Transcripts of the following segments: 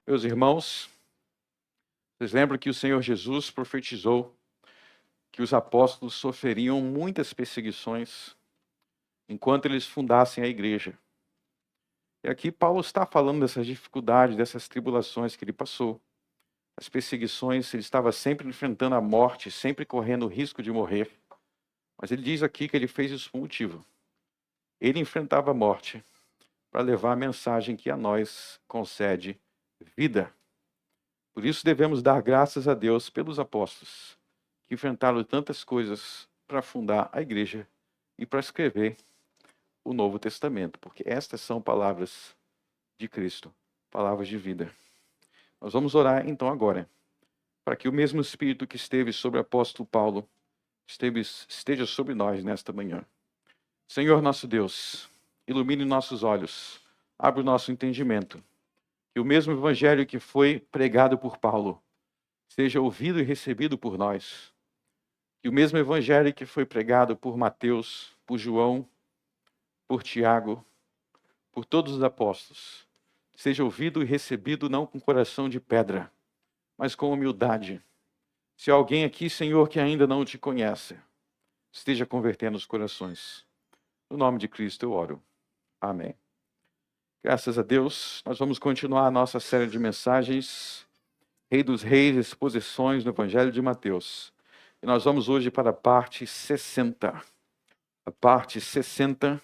Meus irmãos, vocês lembram que o Senhor Jesus profetizou que os apóstolos sofreriam muitas perseguições enquanto eles fundassem a igreja. E aqui Paulo está falando dessas dificuldades, dessas tribulações que ele passou. As perseguições, ele estava sempre enfrentando a morte, sempre correndo o risco de morrer. Mas ele diz aqui que ele fez isso por motivo. Ele enfrentava a morte para levar a mensagem que a nós concede vida. Por isso devemos dar graças a Deus pelos apóstolos, que enfrentaram tantas coisas para fundar a igreja e para escrever o Novo Testamento, porque estas são palavras de Cristo, palavras de vida. Nós vamos orar então agora, para que o mesmo Espírito que esteve sobre o apóstolo Paulo esteja sobre nós nesta manhã. Senhor nosso Deus, ilumine nossos olhos, abre o nosso entendimento, que o mesmo evangelho que foi pregado por Paulo seja ouvido e recebido por nós. Que o mesmo evangelho que foi pregado por Mateus, por João, por Tiago, por todos os apóstolos, seja ouvido e recebido não com coração de pedra, mas com humildade. Se alguém aqui, Senhor, que ainda não te conhece, esteja convertendo os corações. No nome de Cristo eu oro. Amém. Graças a Deus, nós vamos continuar a nossa série de mensagens, Rei dos Reis, exposições no Evangelho de Mateus. E nós vamos hoje para a parte 60. A parte 60.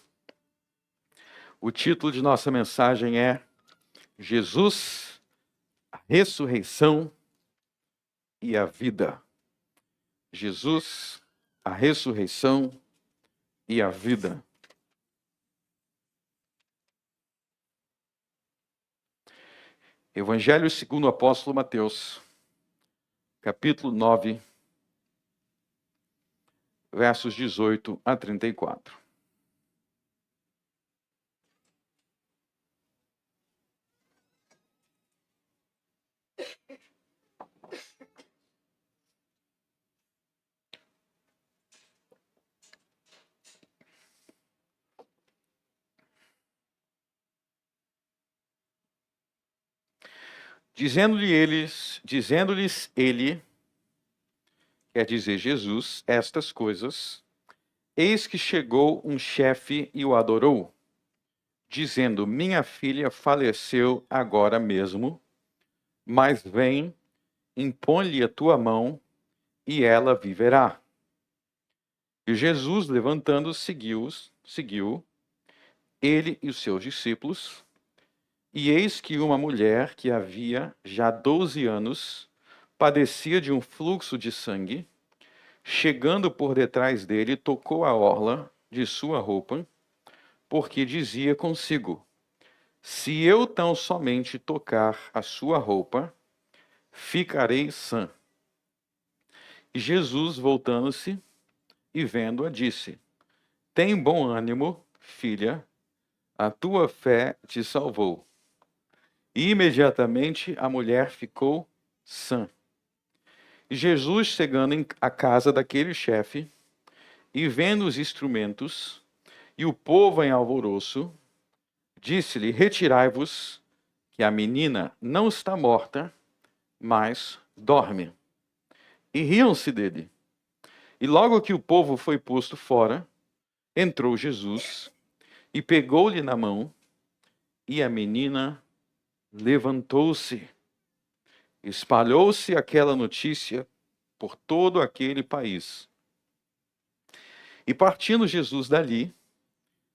O título de nossa mensagem é Jesus, a ressurreição e a vida. Jesus, a ressurreição e a vida. Evangelho segundo o apóstolo Mateus, capítulo 9, versos 18 a 34. Dizendo-lhes ele, quer dizer Jesus, estas coisas, eis que chegou um chefe e o adorou, dizendo: minha filha faleceu agora mesmo, mas vem, impõe-lhe a tua mão, e ela viverá. E Jesus, levantando, seguiu, ele e os seus discípulos. E eis que uma mulher que havia já 12 anos padecia de um fluxo de sangue, chegando por detrás dele, tocou a orla de sua roupa, porque dizia consigo: se eu tão somente tocar a sua roupa, ficarei sã. E Jesus, voltando-se e vendo-a, disse: tem bom ânimo, filha, a tua fé te salvou. E imediatamente a mulher ficou sã. E Jesus, chegando à casa daquele chefe, e vendo os instrumentos, e o povo em alvoroço, disse-lhe: retirai-vos, que a menina não está morta, mas dorme. E riam-se dele. E logo que o povo foi posto fora, entrou Jesus, e pegou-lhe na mão, e a menina levantou-se. Espalhou-se aquela notícia por todo aquele país. E partindo Jesus dali,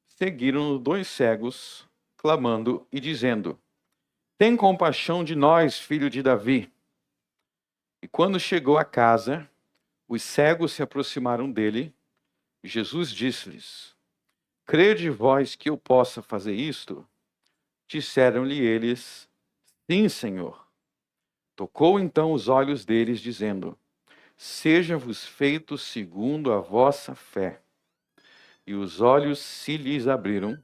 seguiram-no 2 cegos, clamando e dizendo: tem compaixão de nós, filho de Davi. E quando chegou à casa, os cegos se aproximaram dele, e Jesus disse-lhes: crede vós que eu possa fazer isto? Disseram-lhe eles: sim, Senhor. Tocou então os olhos deles, dizendo: seja-vos feito segundo a vossa fé. E os olhos se lhes abriram,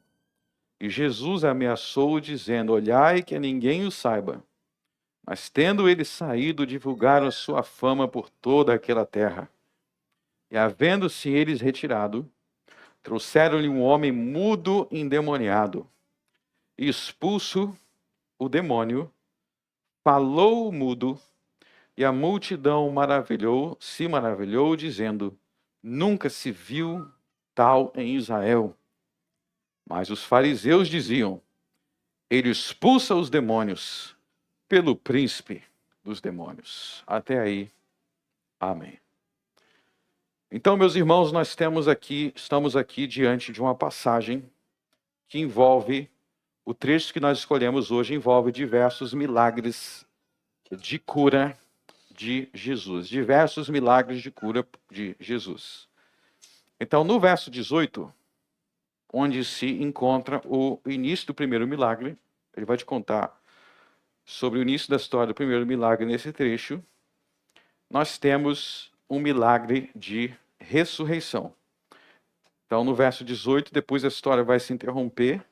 e Jesus ameaçou, dizendo: olhai que a ninguém o saiba. Mas tendo ele saído, divulgaram sua fama por toda aquela terra. E havendo-se eles retirado, trouxeram-lhe um homem mudo, endemoniado. E expulso o demônio, falou o mudo, e a multidão se maravilhou, dizendo: nunca se viu tal em Israel. Mas os fariseus diziam: ele expulsa os demônios pelo príncipe dos demônios. Até aí, amém. Então, meus irmãos, estamos aqui diante de uma passagem que envolve, o trecho que nós escolhemos hoje envolve diversos milagres de cura de Jesus. Diversos milagres de cura de Jesus. Então, no verso 18, onde se encontra o início do primeiro milagre, ele vai te contar sobre o início da história do primeiro milagre nesse trecho. Nós temos um milagre de ressurreição. Então, no verso 18, depois a história vai se interromper.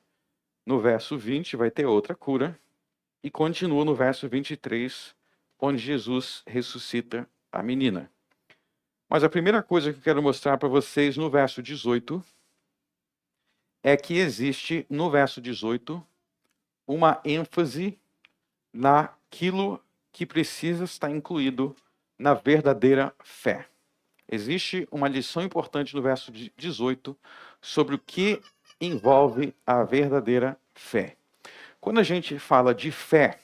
No verso 20, vai ter outra cura. E continua no verso 23, onde Jesus ressuscita a menina. Mas a primeira coisa que eu quero mostrar para vocês no verso 18 é que existe, no verso 18, uma ênfase naquilo que precisa estar incluído na verdadeira fé. Existe uma lição importante no verso 18 sobre o que envolve a verdadeira fé. Quando a gente fala de fé,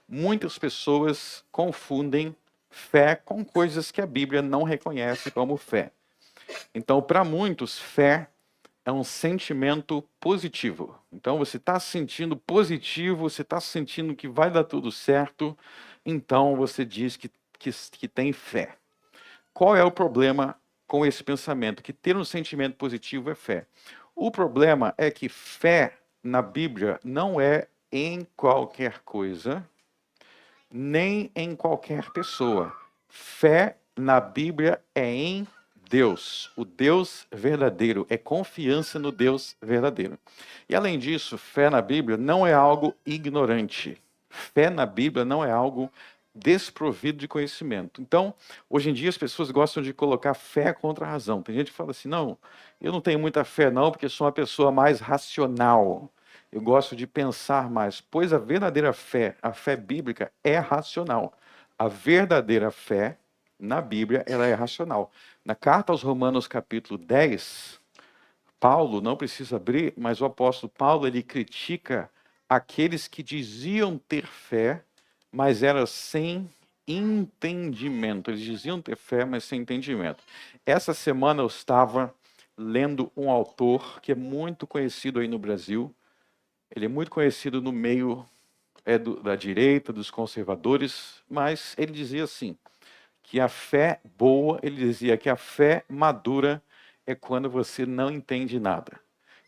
muitas pessoas confundem fé com coisas que a Bíblia não reconhece como fé. Então, para muitos, fé é um sentimento positivo. Então, você está se sentindo positivo, você está sentindo que vai dar tudo certo, então você diz que tem fé. Qual é o problema com esse pensamento? Que ter um sentimento positivo é fé. O problema é que fé na Bíblia não é em qualquer coisa, nem em qualquer pessoa. Fé na Bíblia é em Deus, o Deus verdadeiro, é confiança no Deus verdadeiro. E além disso, fé na Bíblia não é algo ignorante. Fé na Bíblia não é algo desprovido de conhecimento. Então, hoje em dia as pessoas gostam de colocar fé contra a razão. Tem gente que fala assim, não, eu não tenho muita fé não, porque sou uma pessoa mais racional. Eu gosto de pensar mais, pois a verdadeira fé, a fé bíblica, é racional. A verdadeira fé, na Bíblia, ela é racional. Na carta aos Romanos, capítulo 10, Paulo, não precisa abrir, mas o apóstolo Paulo, ele critica aqueles que diziam ter fé, mas era sem entendimento. Eles diziam ter fé, mas sem entendimento. Essa semana eu estava lendo um autor que é muito conhecido aí no Brasil. Ele é muito conhecido no meio da direita, dos conservadores, mas ele dizia assim, que a fé boa, ele dizia que a fé madura é quando você não entende nada.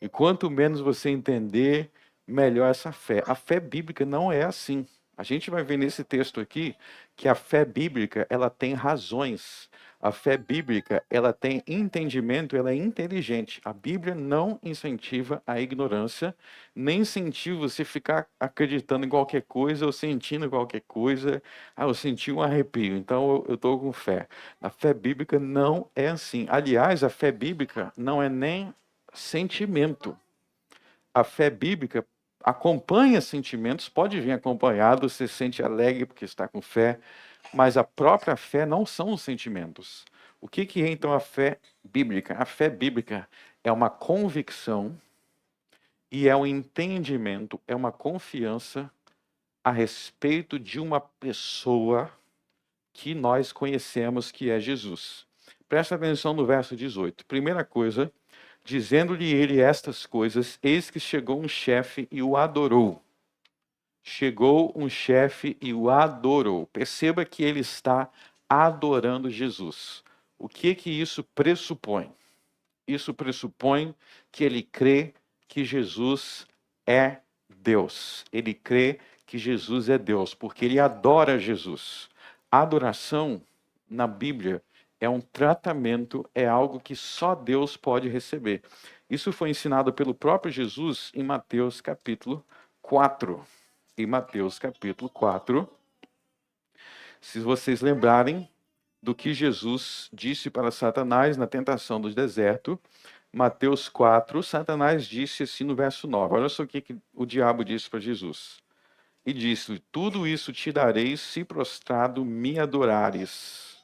E quanto menos você entender, melhor essa fé. A fé bíblica não é assim. A gente vai ver nesse texto aqui que a fé bíblica, ela tem razões. A fé bíblica, ela tem entendimento, ela é inteligente. A Bíblia não incentiva a ignorância, nem incentiva você ficar acreditando em qualquer coisa ou sentindo qualquer coisa. Ah, eu senti um arrepio, então eu estou com fé. A fé bíblica não é assim. Aliás, a fé bíblica não é nem sentimento. A fé bíblica acompanha sentimentos, pode vir acompanhado, você se sente alegre porque está com fé, mas a própria fé não são os sentimentos. O que é então a fé bíblica? A fé bíblica é uma convicção e é um entendimento, é uma confiança a respeito de uma pessoa que nós conhecemos que é Jesus. Presta atenção no verso 18. Primeira coisa, dizendo-lhe ele estas coisas, eis que chegou um chefe e o adorou. Chegou um chefe e o adorou. Perceba que ele está adorando Jesus. O que isso pressupõe? Isso pressupõe que ele crê que Jesus é Deus. Ele crê que Jesus é Deus, porque ele adora Jesus. A adoração, na Bíblia, é um tratamento, é algo que só Deus pode receber. Isso foi ensinado pelo próprio Jesus em Mateus capítulo 4. Em Mateus capítulo 4, se vocês lembrarem do que Jesus disse para Satanás na tentação do deserto, Mateus 4, Satanás disse assim no verso 9. Olha só o que o diabo disse para Jesus. e disse: tudo isso te darei se prostrado me adorares.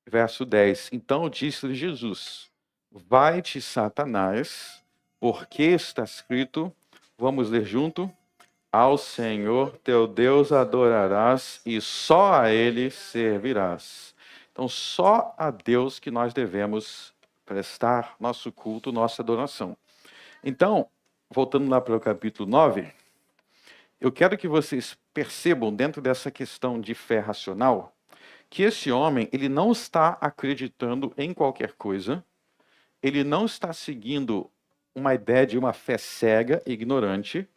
Verso 10. Então disse-lhe Jesus: vai-te, Satanás, porque está escrito, vamos ler junto, ao Senhor teu Deus adorarás e só a Ele servirás. Então, só a Deus que nós devemos prestar nosso culto, nossa adoração. Então, voltando lá para o capítulo 9, eu quero que vocês percebam, dentro dessa questão de fé racional, que esse homem, ele não está acreditando em qualquer coisa, ele não está seguindo uma ideia de uma fé cega, ignorante,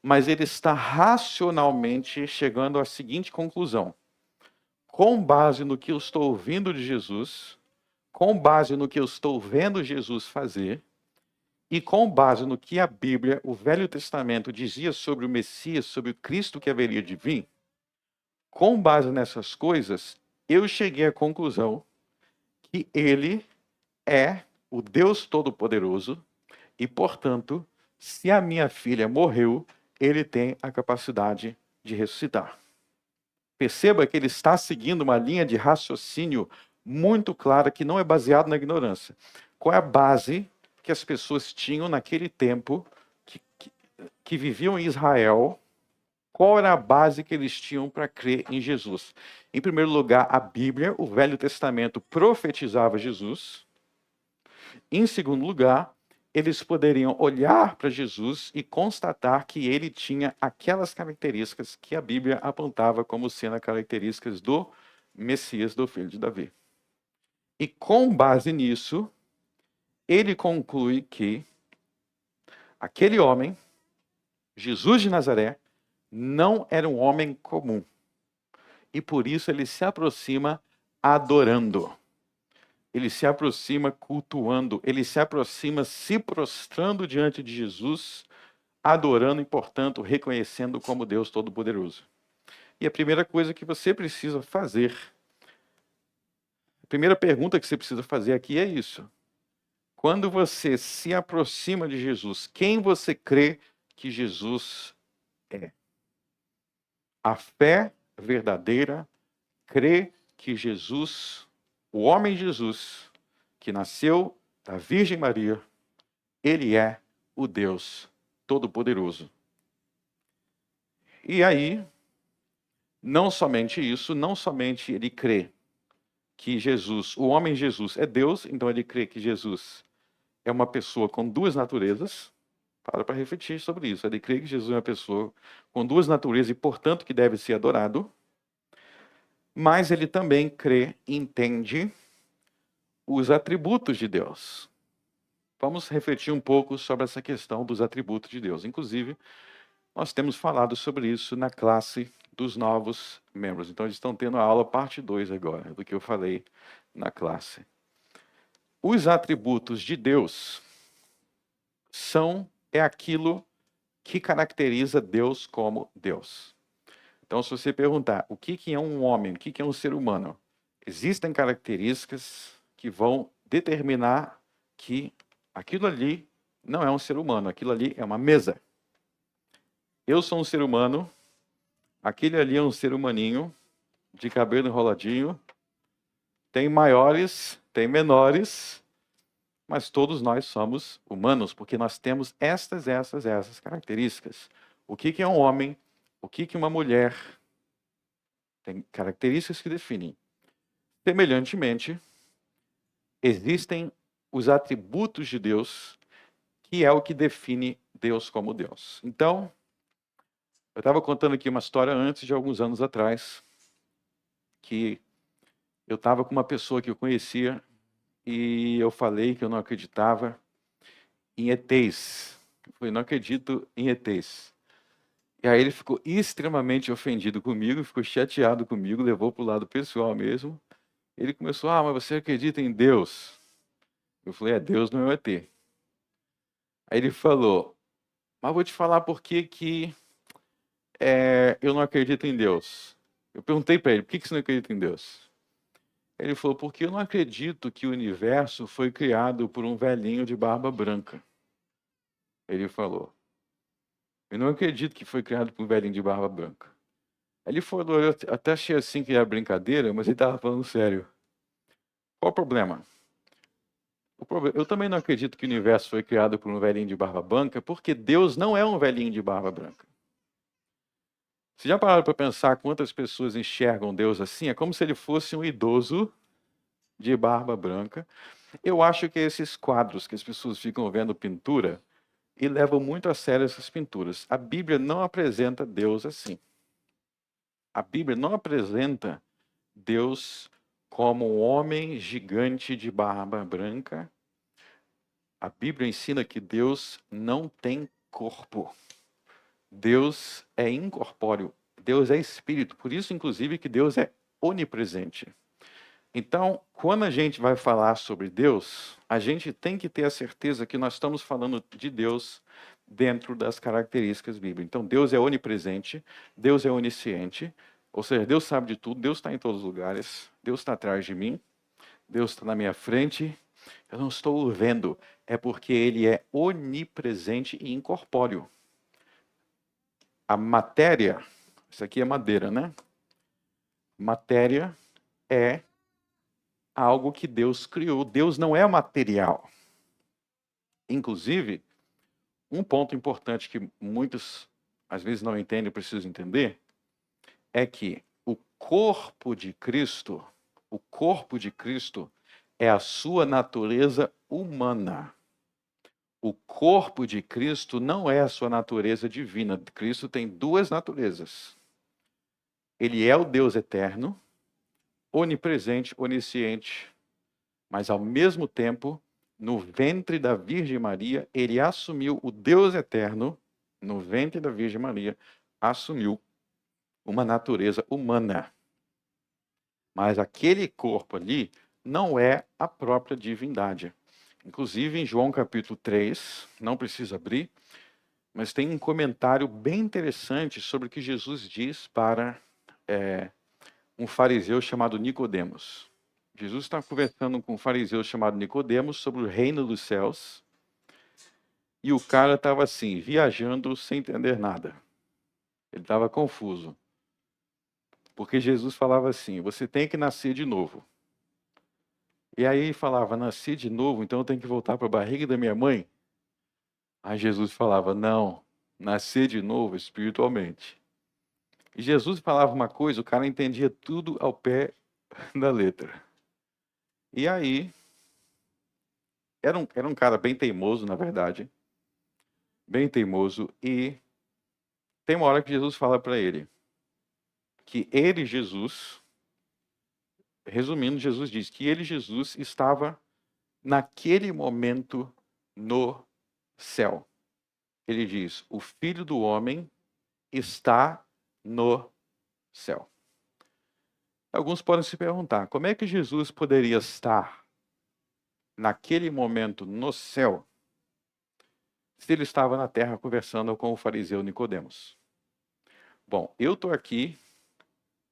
mas ele está racionalmente chegando à seguinte conclusão: com base no que eu estou ouvindo de Jesus, com base no que eu estou vendo Jesus fazer, e com base no que a Bíblia, o Velho Testamento, dizia sobre o Messias, sobre o Cristo que haveria de vir, com base nessas coisas, eu cheguei à conclusão que ele é o Deus Todo-Poderoso e, portanto, se a minha filha morreu, ele tem a capacidade de ressuscitar. Perceba que ele está seguindo uma linha de raciocínio muito clara que não é baseada na ignorância. Qual é a base que as pessoas tinham naquele tempo que viviam em Israel? Qual era a base que eles tinham para crer em Jesus? Em primeiro lugar, a Bíblia, o Velho Testamento, profetizava Jesus. Em segundo lugar, eles poderiam olhar para Jesus e constatar que ele tinha aquelas características que a Bíblia apontava como sendo características do Messias, do filho de Davi. E com base nisso, ele conclui que aquele homem, Jesus de Nazaré, não era um homem comum. E por isso ele se aproxima adorando. Ele se aproxima cultuando, ele se aproxima se prostrando diante de Jesus, adorando e, portanto, reconhecendo como Deus Todo-Poderoso. E a primeira coisa que você precisa fazer, a primeira pergunta que você precisa fazer aqui é isso. Quando você se aproxima de Jesus, quem você crê que Jesus é? A fé verdadeira crê que Jesus, o homem Jesus, que nasceu da Virgem Maria, ele é o Deus Todo-Poderoso. E aí, não somente isso, não somente ele crê que Jesus, o homem Jesus é Deus, então ele crê que Jesus é uma pessoa com duas naturezas. Para refletir sobre isso. Ele crê que Jesus é uma pessoa com duas naturezas e, portanto, que deve ser adorado. Mas ele também crê e entende os atributos de Deus. Vamos refletir um pouco sobre essa questão dos atributos de Deus. Inclusive, nós temos falado sobre isso na classe dos novos membros. Então, eles estão tendo a aula parte 2 agora, do que eu falei na classe. Os atributos de Deus é aquilo que caracteriza Deus como Deus. Então, se você perguntar o que é um homem, o que é um ser humano, existem características que vão determinar que aquilo ali não é um ser humano, aquilo ali é uma mesa. Eu sou um ser humano, aquele ali é um ser humaninho, de cabelo enroladinho, tem maiores, tem menores, mas todos nós somos humanos, porque nós temos essas características. O que é um homem, o que é uma mulher, tem características que definem. Semelhantemente, existem os atributos de Deus, que é o que define Deus como Deus. Então, eu estava contando aqui uma história antes de alguns anos atrás, que eu estava com uma pessoa que eu conhecia e eu falei que eu não acreditava em ETs. Eu falei, não acredito em ETs. E aí ele ficou extremamente ofendido comigo, ficou chateado comigo, levou para o lado pessoal mesmo. Ele começou, mas você acredita em Deus? Eu falei, Deus não é um ET. Aí ele falou, mas vou te falar por que eu não acredito em Deus. Eu perguntei para ele, por que você não acredita em Deus? Ele falou, porque eu não acredito que o universo foi criado por um velhinho de barba branca. Ele falou. Eu não acredito que foi criado por um velhinho de barba branca. Ele falou, eu até achei assim que era brincadeira, mas ele estava falando sério. Qual o problema? Eu também não acredito que o universo foi criado por um velhinho de barba branca, porque Deus não é um velhinho de barba branca. Você já pararam para pensar quantas pessoas enxergam Deus assim? É como se ele fosse um idoso de barba branca. Eu acho que esses quadros que as pessoas ficam vendo pintura e levam muito a sério essas pinturas. A Bíblia não apresenta Deus assim. A Bíblia não apresenta Deus como um homem gigante de barba branca. A Bíblia ensina que Deus não tem corpo. Deus é incorpóreo. Deus é espírito. Por isso, inclusive, que Deus é onipresente. Então, quando a gente vai falar sobre Deus, a gente tem que ter a certeza que nós estamos falando de Deus dentro das características bíblicas. Então, Deus é onipresente, Deus é onisciente, ou seja, Deus sabe de tudo, Deus está em todos os lugares, Deus está atrás de mim, Deus está na minha frente, eu não estou o vendo, é porque Ele é onipresente e incorpóreo. A matéria, isso aqui é madeira, né? Matéria é algo que Deus criou. Deus não é material. Inclusive, um ponto importante que muitos às vezes não entendem, precisam entender, é que o corpo de Cristo é a sua natureza humana. O corpo de Cristo não é a sua natureza divina. Cristo tem duas naturezas. Ele é o Deus eterno, onipresente, onisciente, mas ao mesmo tempo, no ventre da Virgem Maria, ele assumiu o Deus eterno, no ventre da Virgem Maria, assumiu uma natureza humana. Mas aquele corpo ali não é a própria divindade. Inclusive, em João capítulo 3, não precisa abrir, mas tem um comentário bem interessante sobre o que Jesus diz para um fariseu chamado Nicodemos. Jesus está conversando com um fariseu chamado Nicodemos sobre o reino dos céus, e o cara estava assim, viajando sem entender nada. Ele estava confuso. Porque Jesus falava assim, você tem que nascer de novo. E aí ele falava, nasci de novo, então eu tenho que voltar para a barriga da minha mãe? Aí Jesus falava, não, nascer de novo espiritualmente. E Jesus falava uma coisa, o cara entendia tudo ao pé da letra. E aí, era um cara bem teimoso, na verdade. Bem teimoso. E tem uma hora que Jesus fala para ele que ele, Jesus, resumindo, Jesus diz que ele, Jesus, estava naquele momento no céu. Ele diz, o Filho do Homem está no céu. Alguns podem se perguntar, como é que Jesus poderia estar naquele momento no céu se ele estava na terra conversando com o fariseu Nicodemos? Bom, eu estou aqui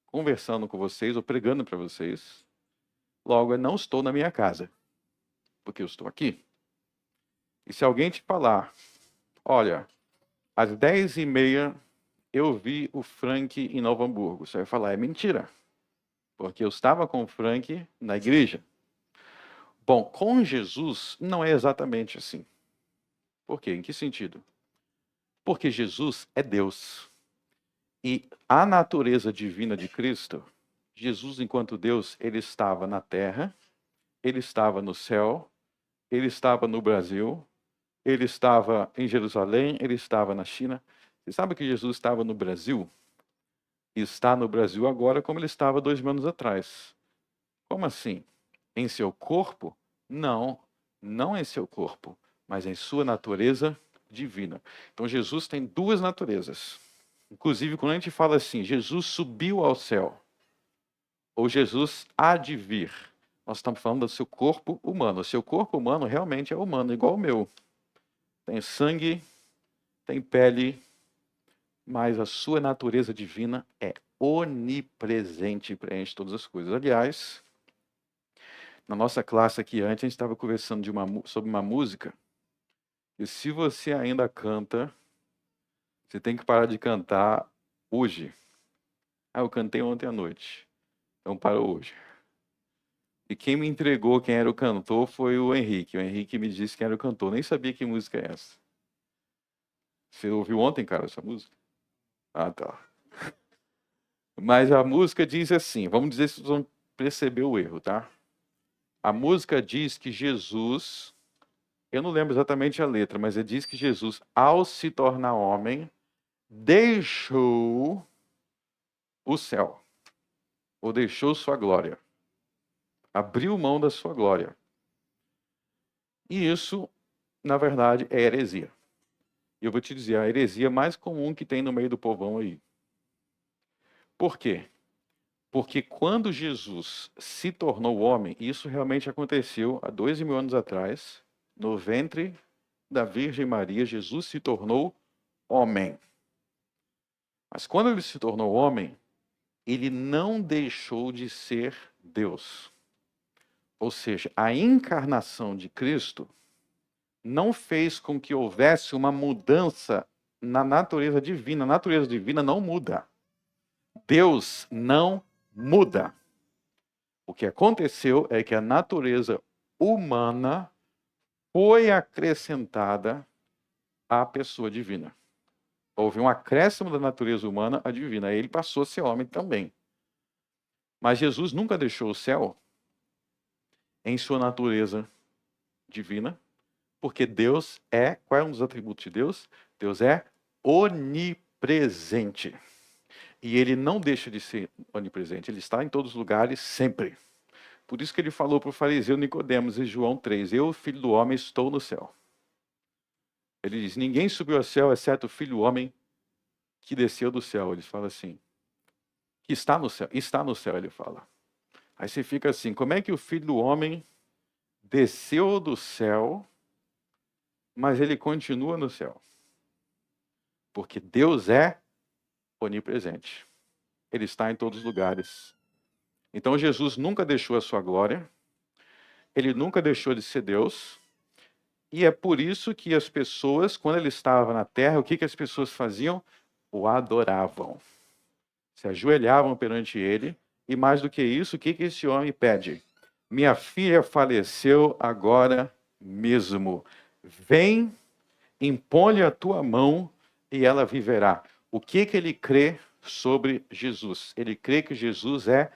conversando com vocês, ou pregando para vocês, logo eu não estou na minha casa, porque eu estou aqui. E se alguém te falar, olha, às 10h30 eu vi o Frank em Novo Hamburgo, você vai falar, é mentira, porque eu estava com o Frank na igreja. Bom, com Jesus não é exatamente assim. Por quê? Em que sentido? Porque Jesus é Deus. E a natureza divina de Cristo, Jesus, enquanto Deus, ele estava na terra, ele estava no céu, ele estava no Brasil, ele estava em Jerusalém, ele estava na China. Você sabe que Jesus estava no Brasil? E está no Brasil agora como ele estava 2000 anos atrás. Como assim? Em seu corpo? Não, não em seu corpo, mas em sua natureza divina. Então Jesus tem duas naturezas. Inclusive, quando a gente fala assim, Jesus subiu ao céu, ou Jesus há de vir, nós estamos falando do seu corpo humano. O seu corpo humano realmente é humano, igual o meu. Tem sangue, tem pele, mas a sua natureza divina é onipresente e preenche todas as coisas. Aliás, na nossa classe aqui antes, a gente estava conversando sobre uma música, e se você ainda canta, Você tem que parar de cantar hoje. Ah, eu cantei ontem à noite. Então para hoje. E quem me entregou quem era o cantor foi o Henrique. O Henrique me disse quem era o cantor. Nem sabia que música é essa. Você ouviu ontem, cara, essa música? Ah, tá. Mas a música diz assim, vamos dizer se vocês vão perceber o erro, tá? A música diz que Jesus, eu não lembro exatamente a letra, mas ele diz que Jesus, ao se tornar homem, deixou o céu, ou deixou sua glória, abriu mão da sua glória. E isso, na verdade, é heresia. E eu vou te dizer, a heresia mais comum que tem no meio do povão aí. Por quê? Porque quando Jesus se tornou homem, isso realmente aconteceu há 2.000 anos atrás, no ventre da Virgem Maria, Jesus se tornou homem. Mas quando ele se tornou homem, ele não deixou de ser Deus. Ou seja, a encarnação de Cristo não fez com que houvesse uma mudança na natureza divina. A natureza divina não muda. Deus não muda. O que aconteceu é que a natureza humana foi acrescentada à pessoa divina. Houve um acréscimo da natureza humana à divina. Ele passou a ser homem também. Mas Jesus nunca deixou o céu em sua natureza divina, porque Deus é... Qual é um dos atributos de Deus? Deus é onipresente. E ele não deixa de ser onipresente. Ele está em todos os lugares sempre. Por isso que ele falou para o fariseu Nicodemos em João 3, eu, filho do homem, estou no céu. Ele diz, ninguém subiu ao céu, exceto o filho do homem que desceu do céu. Ele fala assim, que está no céu, ele fala. Aí você fica assim, como é que o filho do homem desceu do céu, mas ele continua no céu? Porque Deus é onipresente. Ele está em todos os lugares. Então Jesus nunca deixou a sua glória, ele nunca deixou de ser Deus, e é por isso que as pessoas, quando ele estava na terra, o que as pessoas faziam? O adoravam. Se ajoelhavam perante ele, e mais do que isso, o que esse homem pede? Minha filha faleceu agora mesmo. Vem, impõe a tua mão e ela viverá. O que ele crê sobre Jesus? Ele crê que Jesus é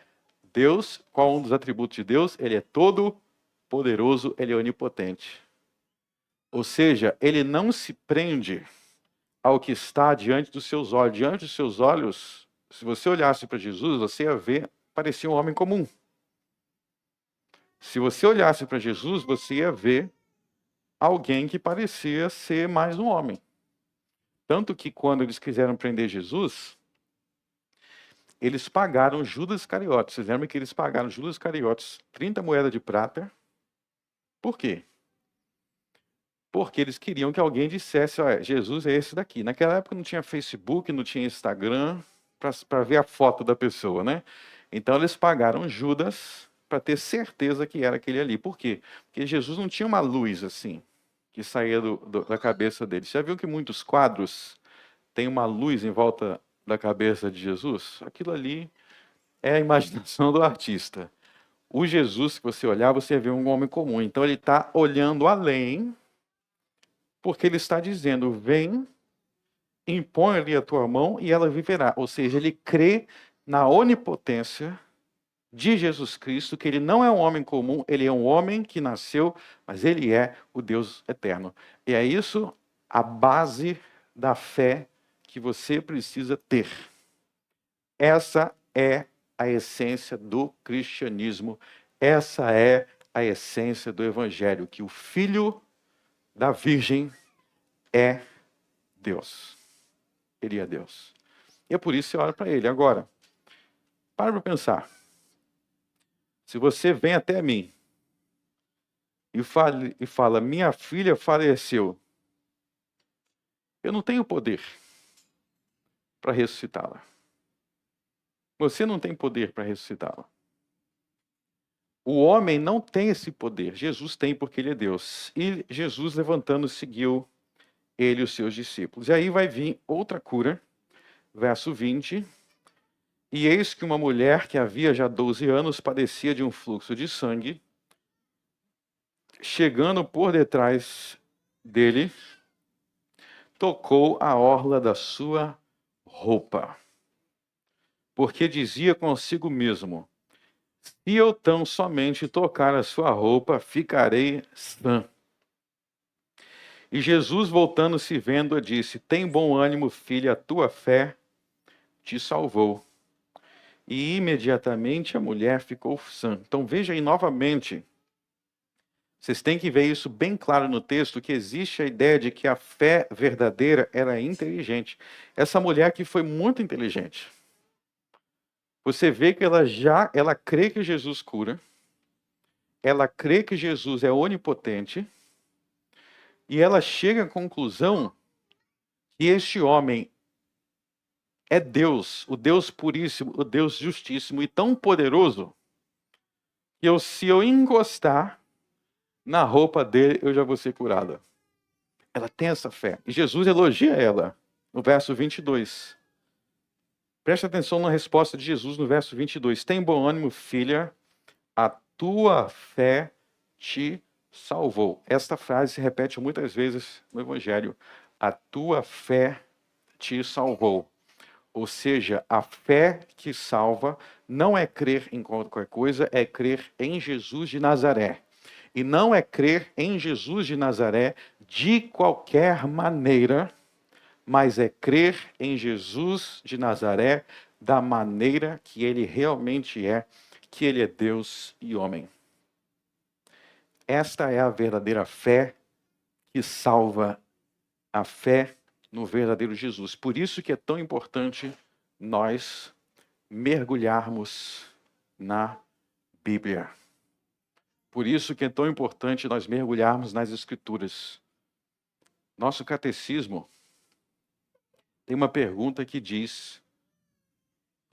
Deus. Qual um dos atributos de Deus? Ele é todo poderoso, ele é onipotente. Ou seja, ele não se prende ao que está diante dos seus olhos. Diante dos seus olhos, se você olhasse para Jesus, você ia ver, parecia um homem comum. Se você olhasse para Jesus, você ia ver alguém que parecia ser mais um homem. Tanto que quando eles quiseram prender Jesus, eles pagaram Judas Iscariotes. Vocês lembram que eles pagaram Judas Iscariotes 30 moedas de prata? Por quê? Porque eles queriam que alguém dissesse, olha, Jesus é esse daqui. Naquela época não tinha Facebook, não tinha Instagram, para ver a foto da pessoa, né? Então eles pagaram Judas para ter certeza que era aquele ali. Por quê? Porque Jesus não tinha uma luz assim, que saía da cabeça dele. Você já viu que muitos quadros têm uma luz em volta da cabeça de Jesus? Aquilo ali é a imaginação do artista. O Jesus que você olhar, você vê um homem comum. Então ele está olhando além, porque ele está dizendo, vem, impõe-lhe a tua mão e ela viverá. Ou seja, ele crê na onipotência de Jesus Cristo, que ele não é um homem comum, ele é um homem que nasceu, mas ele é o Deus eterno. E é isso a base da fé que você precisa ter. Essa é a essência do cristianismo, essa é a essência do evangelho, que o Filho da Virgem é Deus. Ele é Deus. E é por isso que você olha para ele. Agora, para pensar. Se você vem até mim e fala, minha filha faleceu, eu não tenho poder para ressuscitá-la. Você não tem poder para ressuscitá-la. O homem não tem esse poder. Jesus tem porque ele é Deus. E Jesus, levantando, seguiu ele e os seus discípulos. E aí vai vir outra cura, verso 20. E eis que uma mulher que havia já 12 anos padecia de um fluxo de sangue, chegando por detrás dele, tocou a orla da sua roupa, porque dizia consigo mesmo: se eu tão somente tocar a sua roupa, ficarei sã. E Jesus, voltando-se vendo-a, disse: tem bom ânimo, filha, a tua fé te salvou. E imediatamente a mulher ficou sã. Então veja aí novamente, vocês têm que ver isso bem claro no texto, que existe a ideia de que a fé verdadeira era inteligente. Essa mulher aqui foi muito inteligente. Você vê que ela crê que Jesus cura, ela crê que Jesus é onipotente, e ela chega à conclusão que este homem é Deus, o Deus puríssimo, o Deus justíssimo e tão poderoso, que se eu encostar na roupa dele, eu já vou ser curada. Ela tem essa fé. E Jesus elogia ela no verso 22. Preste atenção na resposta de Jesus no verso 22. Tem bom ânimo, filha, a tua fé te salvou. Esta frase se repete muitas vezes no Evangelho. A tua fé te salvou. Ou seja, a fé que salva não é crer em qualquer coisa, é crer em Jesus de Nazaré. E não é crer em Jesus de Nazaré de qualquer maneira, mas é crer em Jesus de Nazaré da maneira que ele realmente é, que ele é Deus e homem. Esta é a verdadeira fé que salva, a fé no verdadeiro Jesus. Por isso que é tão importante nós mergulharmos na Bíblia. Por isso que é tão importante nós mergulharmos nas Escrituras. Nosso catecismo tem uma pergunta que diz: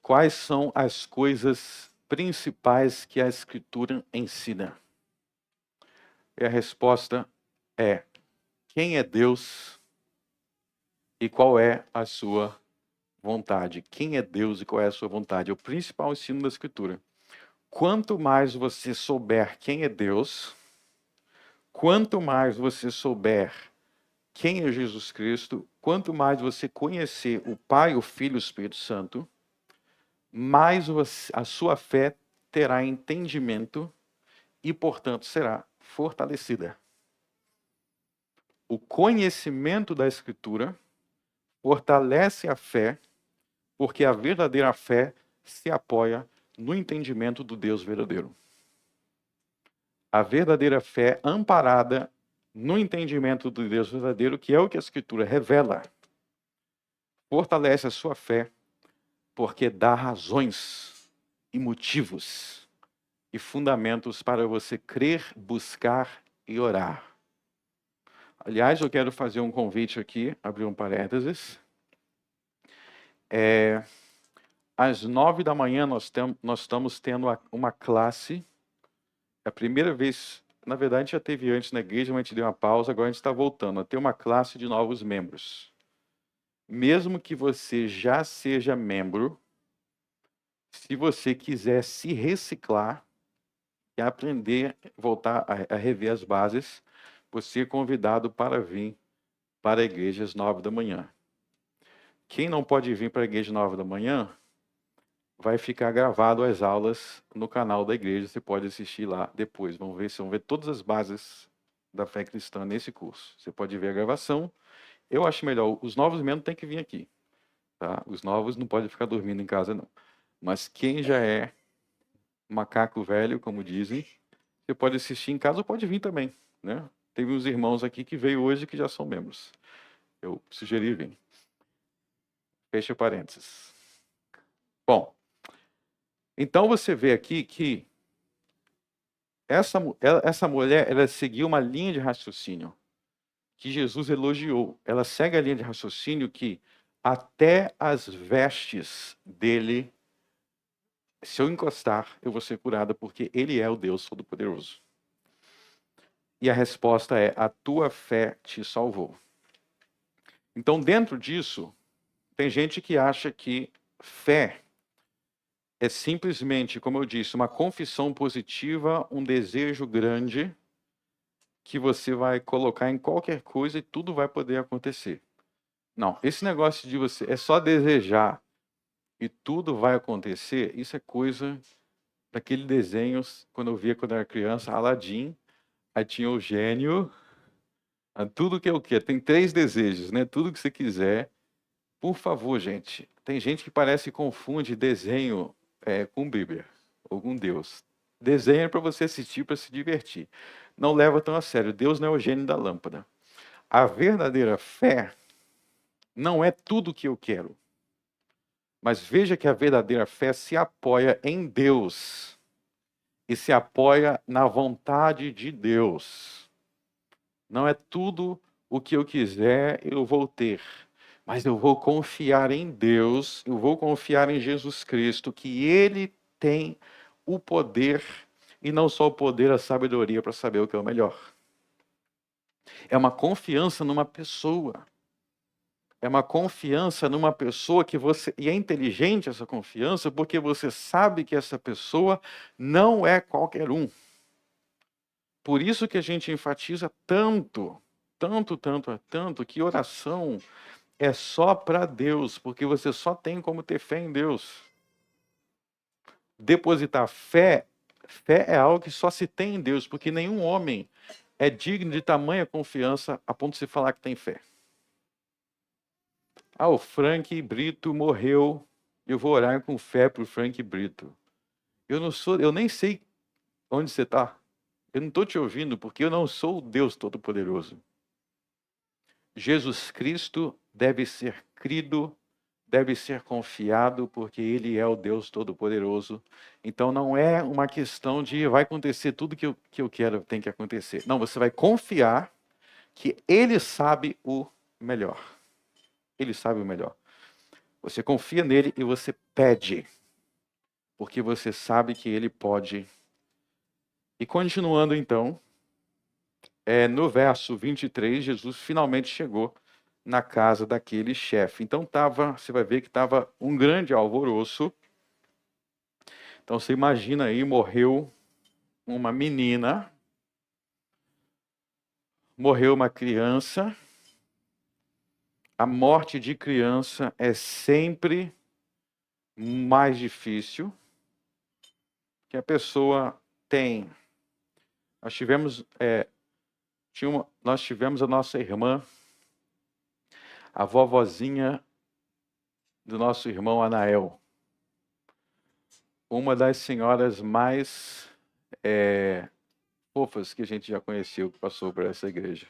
quais são as coisas principais que a Escritura ensina? E a resposta é: quem é Deus e qual é a sua vontade? Quem é Deus e qual é a sua vontade? É o principal ensino da Escritura. Quanto mais você souber quem é Deus, quanto mais você souber quem é Jesus Cristo, quanto mais você conhecer o Pai, o Filho e o Espírito Santo, mais a sua fé terá entendimento e, portanto, será fortalecida. O conhecimento da Escritura fortalece a fé, porque a verdadeira fé se apoia no entendimento do Deus verdadeiro. A verdadeira fé amparada no entendimento do Deus verdadeiro, que é o que a Escritura revela, fortalece a sua fé, porque dá razões e motivos e fundamentos para você crer, buscar e orar. Aliás, eu quero fazer um convite aqui, abrir um parênteses. Às 9 da manhã nós estamos tendo uma classe. É a primeira vez, na verdade a gente já teve antes na igreja, mas a gente deu uma pausa, agora a gente está voltando a ter uma classe de novos membros. Mesmo que você já seja membro, se você quiser se reciclar e aprender, voltar a rever as bases, você é convidado para vir para a igreja às 9 da manhã. Quem não pode vir para a igreja às 9 da manhã, vai ficar gravado as aulas no canal da igreja, você pode assistir lá depois. Vão ver todas as bases da fé cristã nesse curso. Você pode ver a gravação. Eu acho melhor, os novos membros têm que vir aqui. Tá? Os novos não podem ficar dormindo em casa, não. Mas quem já é macaco velho, como dizem, você pode assistir em casa ou pode vir também. Né? Teve uns irmãos aqui que veio hoje que já são membros. Eu sugeri vir. Fecha parênteses. Bom, então você vê aqui que essa mulher, ela seguiu uma linha de raciocínio que Jesus elogiou. Ela segue a linha de raciocínio que até as vestes dele, se eu encostar, eu vou ser curada, porque ele é o Deus Todo-Poderoso. E a resposta é: a tua fé te salvou. Então, dentro disso, tem gente que acha que fé é simplesmente, como eu disse, uma confissão positiva, um desejo grande que você vai colocar em qualquer coisa e tudo vai poder acontecer. Não, esse negócio de você é só desejar e tudo vai acontecer, isso é coisa daquele desenho, quando eu via quando eu era criança, Aladdin, aí tinha o gênio, tudo que eu quero, tem 3 desejos, né? Tudo que você quiser. Por favor, gente, tem gente que parece que confunde desenho com Bíblia, ou com Deus. Desenho é para você assistir, para se divertir. Não leva tão a sério, Deus não é o gênio da lâmpada. A verdadeira fé não é tudo o que eu quero. Mas veja que a verdadeira fé se apoia em Deus e se apoia na vontade de Deus. Não é tudo o que eu quiser eu vou ter, mas eu vou confiar em Deus, eu vou confiar em Jesus Cristo, que Ele tem o poder, e não só o poder, a sabedoria para saber o que é o melhor. É uma confiança numa pessoa. É uma confiança numa pessoa que você... E é inteligente essa confiança, porque você sabe que essa pessoa não é qualquer um. Por isso que a gente enfatiza tanto, que oração é só para Deus, porque você só tem como ter fé em Deus. Depositar fé é algo que só se tem em Deus, porque nenhum homem é digno de tamanha confiança a ponto de se falar que tem fé. Ah, o Frank Brito morreu, eu vou orar com fé para o Frank Brito. Eu nem sei onde você está. Eu não estou te ouvindo porque eu não sou o Deus Todo-Poderoso. Jesus Cristo deve ser crido, deve ser confiado, porque Ele é o Deus Todo-Poderoso. Então não é uma questão de vai acontecer tudo que eu quero, tem que acontecer. Não, você vai confiar que Ele sabe o melhor. Ele sabe o melhor. Você confia nele e você pede, porque você sabe que ele pode. E continuando então, no verso 23, Jesus finalmente chegou na casa daquele chefe. Então você vai ver que estava um grande alvoroço. Então você imagina aí, morreu uma menina, morreu uma criança. A morte de criança é sempre mais difícil, que a pessoa tem. Nós tivemos a nossa irmã, a vovozinha do nosso irmão Anael, uma das senhoras mais fofas que a gente já conheceu, que passou por essa igreja.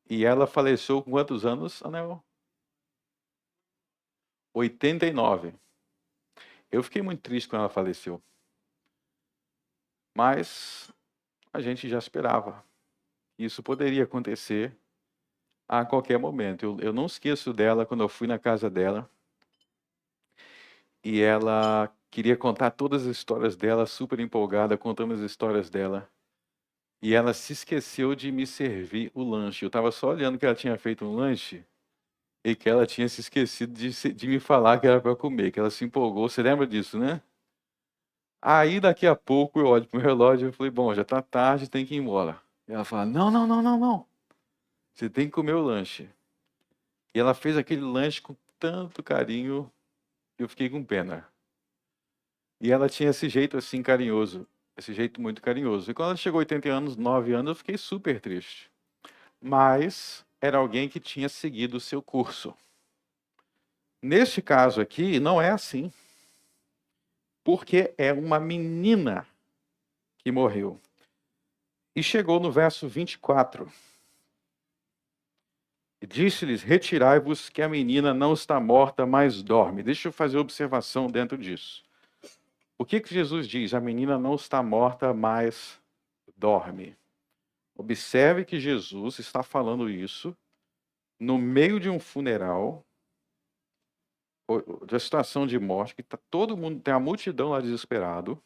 E ela faleceu com quantos anos, Anael? 89. Eu fiquei muito triste quando ela faleceu. Mas a gente já esperava. Isso poderia acontecer a qualquer momento. Eu não esqueço dela quando eu fui na casa dela. E ela queria contar todas as histórias dela, super empolgada, contando as histórias dela. E ela se esqueceu de me servir o lanche. Eu estava só olhando que ela tinha feito um lanche e que ela tinha se esquecido de me falar que era para comer, que ela se empolgou. Você lembra disso, né? Aí, daqui a pouco, eu olho pro meu relógio e falei, bom, já está tarde, tem que ir embora. E ela fala, não, não, não, não, não. Você tem que comer o lanche. E ela fez aquele lanche com tanto carinho, eu fiquei com pena. E ela tinha esse jeito assim carinhoso, esse jeito muito carinhoso. E quando ela chegou a 80 anos, 9 anos, eu fiquei super triste. Mas era alguém que tinha seguido o seu curso. Neste caso aqui, não é assim. Porque é uma menina que morreu. E chegou no verso 24. E disse-lhes, retirai-vos que a menina não está morta, mas dorme. Deixa eu fazer observação dentro disso. O que Jesus diz? A menina não está morta, mas dorme. Observe que Jesus está falando isso no meio de um funeral, de uma situação de morte, que tá todo mundo, tem a multidão lá desesperado,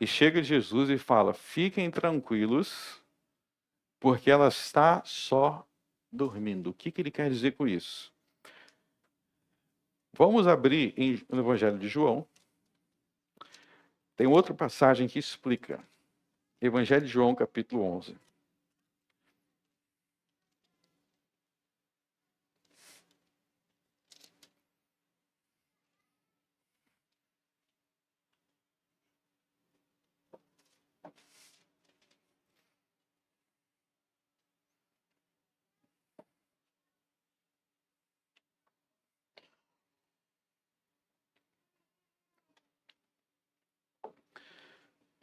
e chega Jesus e fala, fiquem tranquilos, porque ela está só dormindo. O que ele quer dizer com isso? Vamos abrir no Evangelho de João. Tem outra passagem que explica. Evangelho de João, capítulo 11.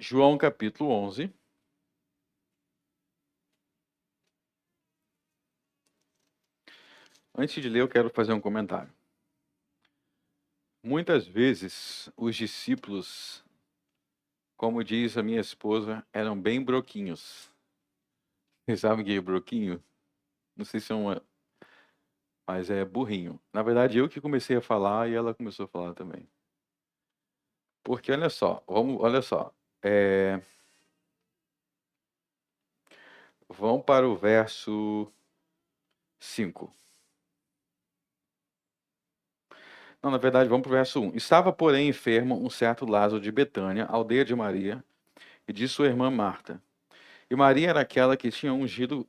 João, capítulo 11. Antes de ler, eu quero fazer um comentário. Muitas vezes, os discípulos, como diz a minha esposa, eram bem broquinhos. Vocês sabem o que é broquinho? Não sei se é uma... Mas é burrinho. Na verdade, eu que comecei a falar e ela começou a falar também. Porque, olha só, olha só. Vamos para o verso 5. Não, na verdade, vamos para o verso 1. Estava, porém, enfermo um certo Lázaro de Betânia, aldeia de Maria, e de sua irmã Marta. E Maria era aquela que tinha ungido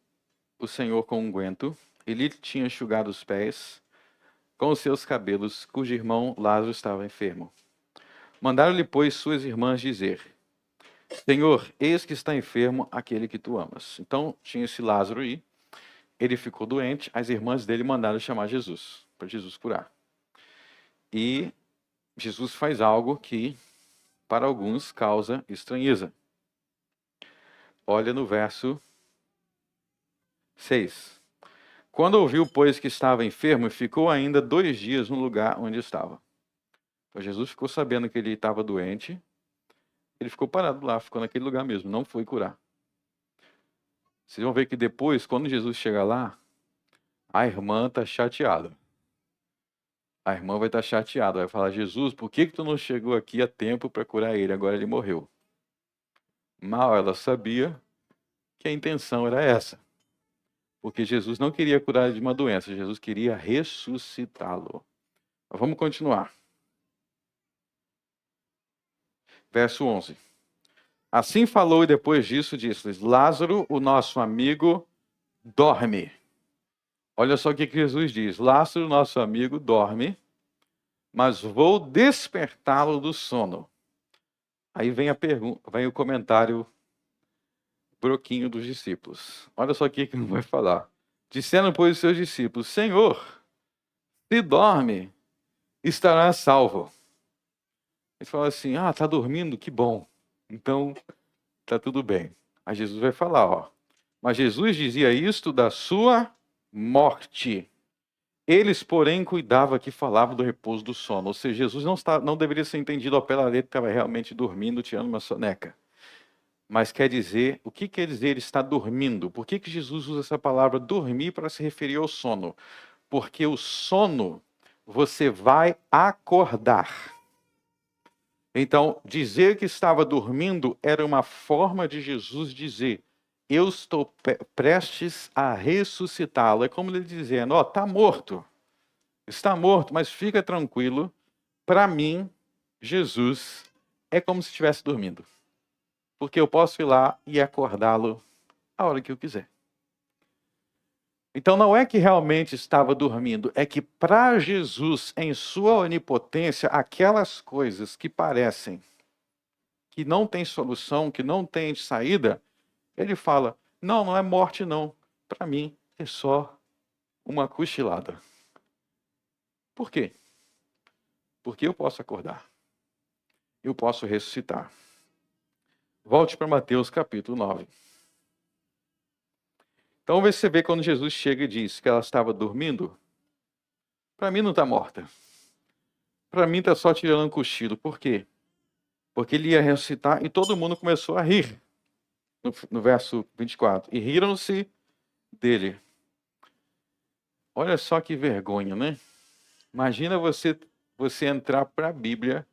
o Senhor com unguento, e lhe tinha enxugado os pés com os seus cabelos, cujo irmão Lázaro estava enfermo. Mandaram-lhe, pois, suas irmãs dizer: Senhor, eis que está enfermo aquele que tu amas. Então, tinha esse Lázaro aí, ele ficou doente, as irmãs dele mandaram chamar Jesus, para Jesus curar. E Jesus faz algo que, para alguns, causa estranheza. Olha no verso 6. Quando ouviu, pois, que estava enfermo, ficou ainda 2 dias no lugar onde estava. Então, Jesus ficou sabendo que ele estava doente, ele ficou parado lá, ficou naquele lugar mesmo, não foi curar. Vocês vão ver que depois, quando Jesus chega lá, a irmã está chateada. A irmã vai estar chateada, vai falar: Jesus, por que tu não chegou aqui a tempo para curar ele? Agora ele morreu. Mal ela sabia que a intenção era essa. Porque Jesus não queria curar ele de uma doença, Jesus queria ressuscitá-lo. Vamos continuar. Verso 11. Assim falou e depois disso disse-lhes: Lázaro, o nosso amigo, dorme. Olha só o que Jesus diz: Lázaro, nosso amigo, dorme, mas vou despertá-lo do sono. Aí vem a pergunta, vem o comentário broquinho dos discípulos. Olha só o que ele vai falar. Disseram, pois, os seus discípulos: Senhor, se dorme, estará salvo. Ele fala assim: está dormindo? Que bom. Então, está tudo bem. Aí Jesus vai falar, ó. Mas Jesus dizia isto da sua morte. Eles, porém, cuidavam que falavam do repouso do sono. Ou seja, Jesus não deveria ser entendido ao pé da letra que estava realmente dormindo, tirando uma soneca. Mas quer dizer, o que quer dizer ele está dormindo? Por que Jesus usa essa palavra dormir para se referir ao sono? Porque o sono, você vai acordar. Então, dizer que estava dormindo era uma forma de Jesus dizer: eu estou prestes a ressuscitá-lo. É como ele dizendo: está morto. Está morto, mas fica tranquilo. Para mim, Jesus é como se estivesse dormindo. Porque eu posso ir lá e acordá-lo a hora que eu quiser. Então não é que realmente estava dormindo, é que para Jesus, em sua onipotência, aquelas coisas que parecem que não tem solução, que não tem saída, ele fala: não é morte não. Para mim é só uma cochilada. Por quê? Porque eu posso acordar. Eu posso ressuscitar. Volte para Mateus capítulo 9. Então você vê quando Jesus chega e diz que ela estava dormindo, para mim não está morta. Para mim está só tirando um cochilo. Por quê? Porque ele ia ressuscitar e todo mundo começou a rir. No verso 24. E riram-se dele. Olha só que vergonha, né? Imagina você entrar para a Bíblia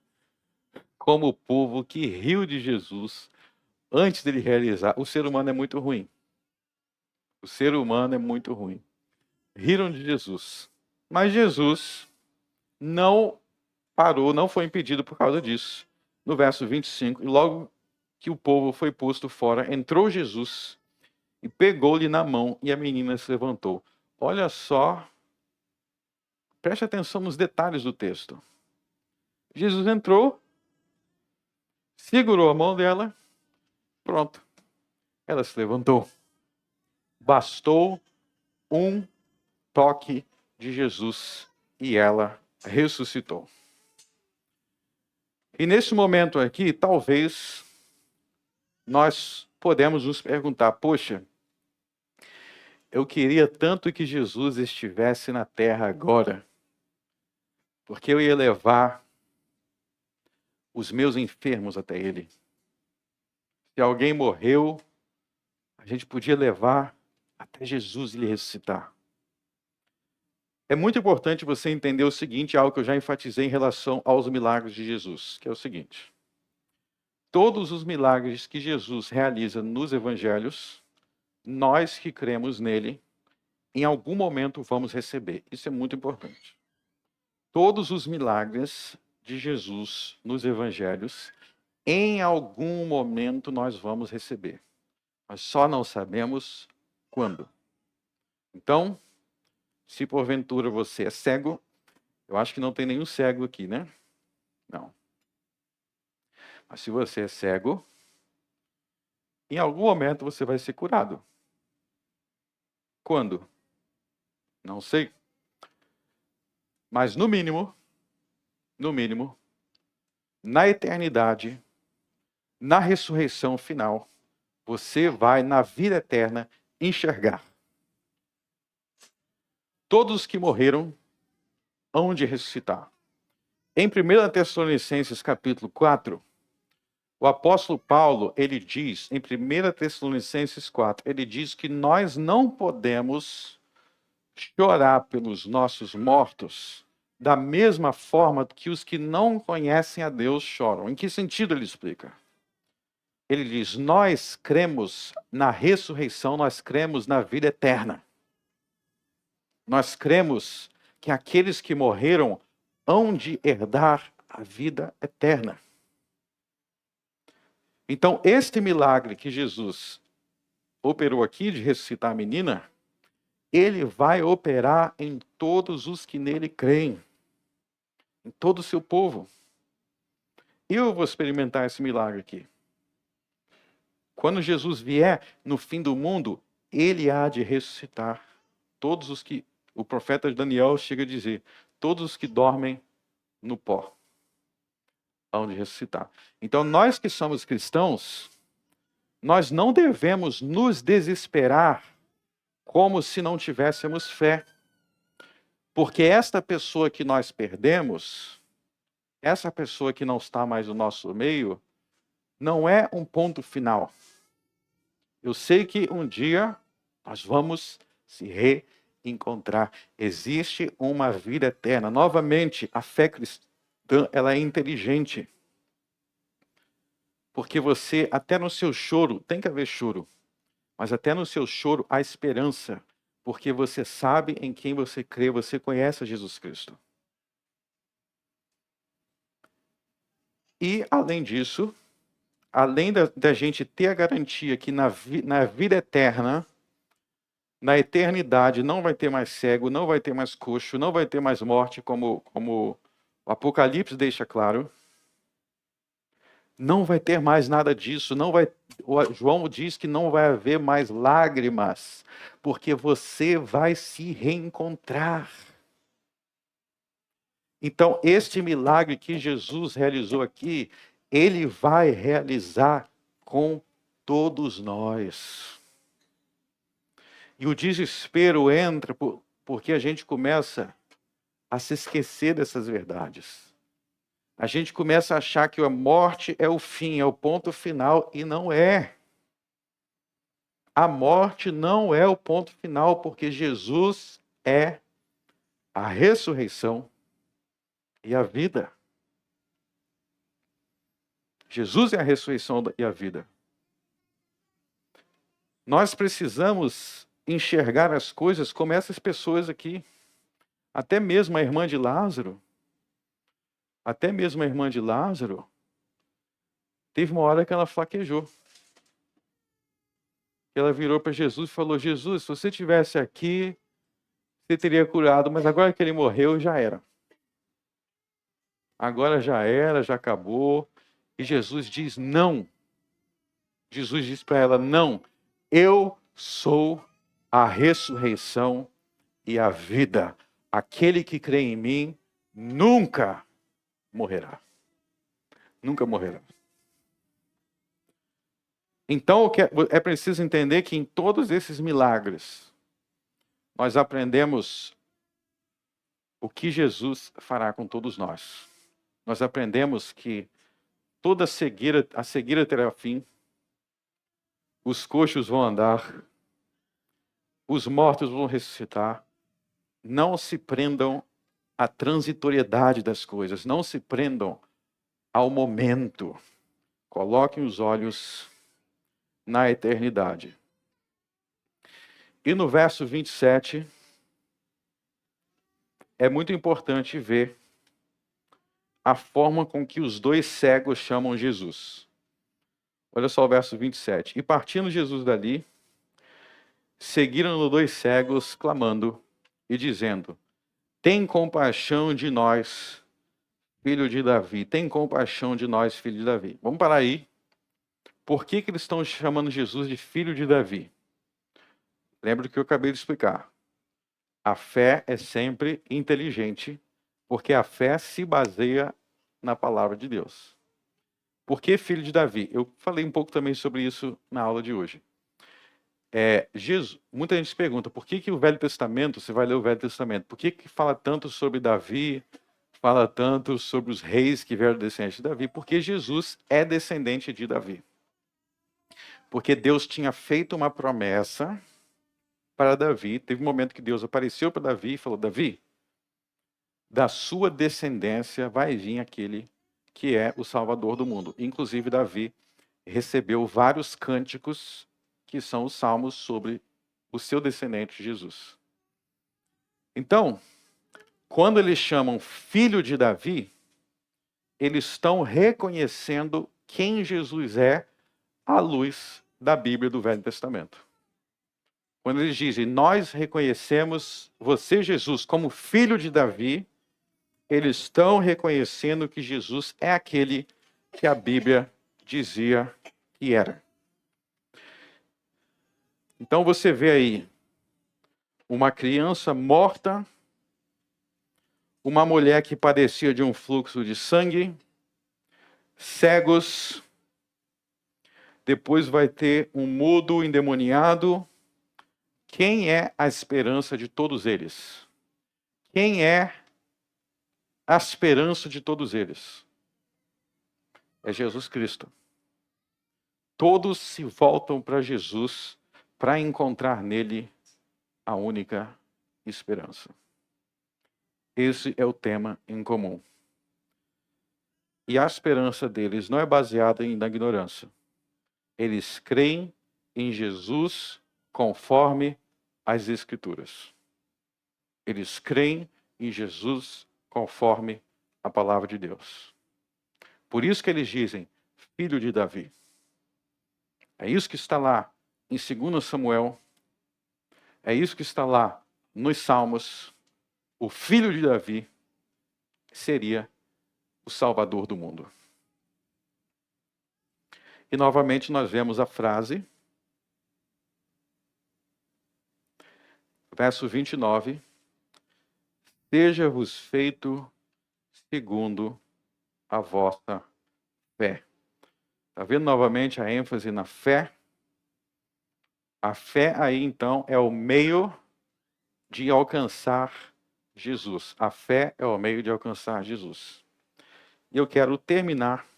como o povo que riu de Jesus antes dele realizar. O ser humano é muito ruim. O ser humano é muito ruim. riram de Jesus. Mas Jesus não parou, não foi impedido por causa disso. No verso 25, e logo que o povo foi posto fora, entrou Jesus e pegou-lhe na mão, e a menina se levantou. Olha só, preste atenção nos detalhes do texto. Jesus entrou, segurou a mão dela, pronto, ela se levantou. Bastou um toque de Jesus e ela ressuscitou. E nesse momento aqui, talvez nós podemos nos perguntar, poxa, eu queria tanto que Jesus estivesse na terra agora, porque eu ia levar os meus enfermos até ele. Se alguém morreu, a gente podia levar até Jesus e lhe ressuscitar. É muito importante você entender o seguinte, algo que eu já enfatizei em relação aos milagres de Jesus, que é o seguinte. Todos os milagres que Jesus realiza nos evangelhos, nós que cremos nele, em algum momento vamos receber. Isso é muito importante. Todos os milagres de Jesus nos evangelhos, em algum momento nós vamos receber. Nós só não sabemos quando. Então, se porventura você é cego, eu acho que não tem nenhum cego aqui, né? Não. Mas se você é cego, em algum momento você vai ser curado. Quando? Não sei. Mas no mínimo, na eternidade, na ressurreição final, você vai, na vida eterna, enxergar. Todos que morreram hão de ressuscitar. Em 1 Tessalonicenses capítulo 4, o apóstolo Paulo, ele diz, em 1 Tessalonicenses 4, ele diz que nós não podemos chorar pelos nossos mortos da mesma forma que os que não conhecem a Deus choram. Em que sentido ele explica? Ele diz, nós cremos na ressurreição, nós cremos na vida eterna. Nós cremos que aqueles que morreram hão de herdar a vida eterna. Então, este milagre que Jesus operou aqui de ressuscitar a menina, ele vai operar em todos os que nele creem, em todo o seu povo. Eu vou experimentar esse milagre aqui. Quando Jesus vier no fim do mundo, ele há de ressuscitar todos os que, o profeta Daniel chega a dizer, todos os que dormem no pó hão de ressuscitar. Então, nós que somos cristãos, nós não devemos nos desesperar como se não tivéssemos fé. Porque esta pessoa que nós perdemos, essa pessoa que não está mais no nosso meio, não é um ponto final. Eu sei que um dia nós vamos se reencontrar. Existe uma vida eterna. Novamente, a fé cristã, ela é inteligente. Porque você, até no seu choro, tem que haver choro, mas até no seu choro há esperança. Porque você sabe em quem você crê, você conhece Jesus Cristo. E, além disso, além da gente ter a garantia que na vida eterna, na eternidade, não vai ter mais cego, não vai ter mais coxo, não vai ter mais morte, como o Apocalipse deixa claro. Não vai ter mais nada disso. João diz que não vai haver mais lágrimas, porque você vai se reencontrar. Então, este milagre que Jesus realizou aqui, ele vai realizar com todos nós. E o desespero entra porque a gente começa a se esquecer dessas verdades. A gente começa a achar que a morte é o fim, é o ponto final, e não é. A morte não é o ponto final, porque Jesus é a ressurreição e a vida. Jesus é a ressurreição e a vida. Nós precisamos enxergar as coisas como essas pessoas aqui. Até mesmo a irmã de Lázaro, teve uma hora que ela fraquejou. Ela virou para Jesus e falou: Jesus, se você estivesse aqui, você teria curado, mas agora que ele morreu, já era. Agora já era, já acabou. E Jesus diz: não. Jesus diz para ela: não, eu sou a ressurreição e a vida. Aquele que crê em mim nunca morrerá. Nunca morrerá. Então, é preciso entender que em todos esses milagres, nós aprendemos o que Jesus fará com todos nós. Nós aprendemos que toda a cegueira terá fim, os coxos vão andar, os mortos vão ressuscitar. Não se prendam à transitoriedade das coisas, não se prendam ao momento. Coloquem os olhos na eternidade. E no verso 27, é muito importante ver a forma com que os dois cegos chamam Jesus. Olha só o verso 27. E partindo Jesus dali, seguiram-no dois cegos, clamando e dizendo: tem compaixão de nós, filho de Davi. Tem compaixão de nós, filho de Davi. Vamos parar aí. Por que eles estão chamando Jesus de filho de Davi? Lembra do que eu acabei de explicar. A fé é sempre inteligente, porque a fé se baseia na palavra de Deus. Por que filho de Davi? Eu falei um pouco também sobre isso na aula de hoje. Muita gente se pergunta, por que o Velho Testamento, você vai ler o Velho Testamento, por que fala tanto sobre Davi, fala tanto sobre os reis que vieram descendentes de Davi? Porque Jesus é descendente de Davi. Porque Deus tinha feito uma promessa para Davi. Teve um momento que Deus apareceu para Davi e falou: Davi, da sua descendência vai vir aquele que é o Salvador do mundo. Inclusive, Davi recebeu vários cânticos que são os salmos sobre o seu descendente Jesus. Então, quando eles chamam filho de Davi, eles estão reconhecendo quem Jesus é à luz da Bíblia do Velho Testamento. Quando eles dizem, nós reconhecemos você, Jesus, como filho de Davi, eles estão reconhecendo que Jesus é aquele que a Bíblia dizia que era. Então você vê aí uma criança morta, uma mulher que padecia de um fluxo de sangue, cegos, depois vai ter um mudo endemoniado. Quem é a esperança de todos eles? Quem é a esperança de todos eles? É Jesus Cristo. Todos se voltam para Jesus para encontrar nele a única esperança. Esse é o tema em comum. E a esperança deles não é baseada na ignorância. Eles creem em Jesus conforme as Escrituras. Eles creem em Jesus conforme a palavra de Deus. Por isso que eles dizem, filho de Davi. É isso que está lá em 2 Samuel. É isso que está lá nos Salmos. O filho de Davi seria o Salvador do mundo. E novamente nós vemos a frase, verso 29, seja-vos feito segundo a vossa fé. Está vendo novamente a ênfase na fé? A fé aí, então, é o meio de alcançar Jesus. A fé é o meio de alcançar Jesus. E eu quero terminar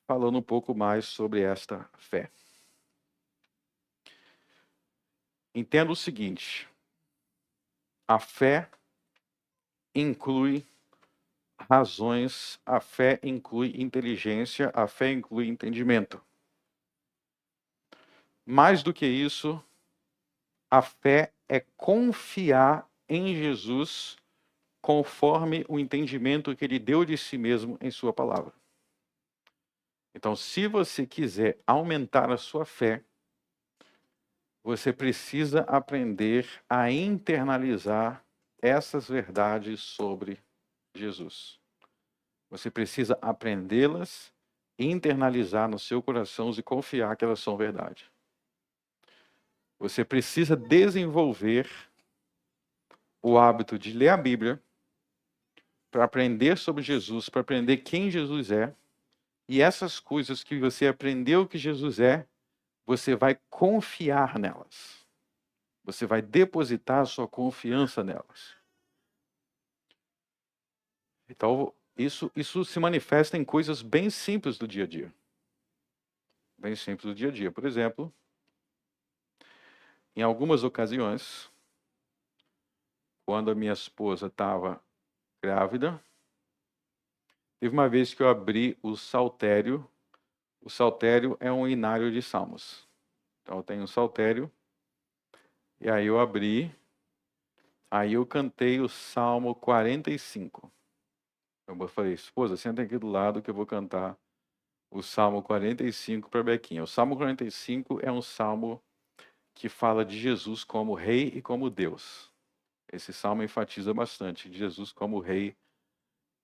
falando um pouco mais sobre esta fé. Entenda o seguinte, a fé inclui razões, a fé inclui inteligência, a fé inclui entendimento. Mais do que isso, A fé é confiar em Jesus conforme o entendimento que ele deu de si mesmo em sua palavra. Então, se você quiser aumentar a sua fé, você precisa aprender a internalizar essas verdades sobre Jesus. Você precisa aprendê-las, internalizar no seu coração e confiar que elas são verdade. Você precisa desenvolver o hábito de ler a Bíblia para aprender sobre Jesus, para aprender quem Jesus é. E essas coisas que você aprendeu que Jesus é, você vai confiar nelas. Você vai depositar a sua confiança nelas. Então, isso se manifesta em coisas bem simples do dia a dia. Bem simples do dia a dia. Por exemplo, em algumas ocasiões, quando a minha esposa estava grávida, teve uma vez que eu abri o saltério. O saltério é um inário de salmos. Então, eu tenho um saltério, e aí eu abri, aí eu cantei o Salmo 45. Eu falei, esposa, senta aqui do lado que eu vou cantar o Salmo 45 para Bequinha. O Salmo 45 é um salmo que fala de Jesus como rei e como Deus. Esse salmo enfatiza bastante Jesus como rei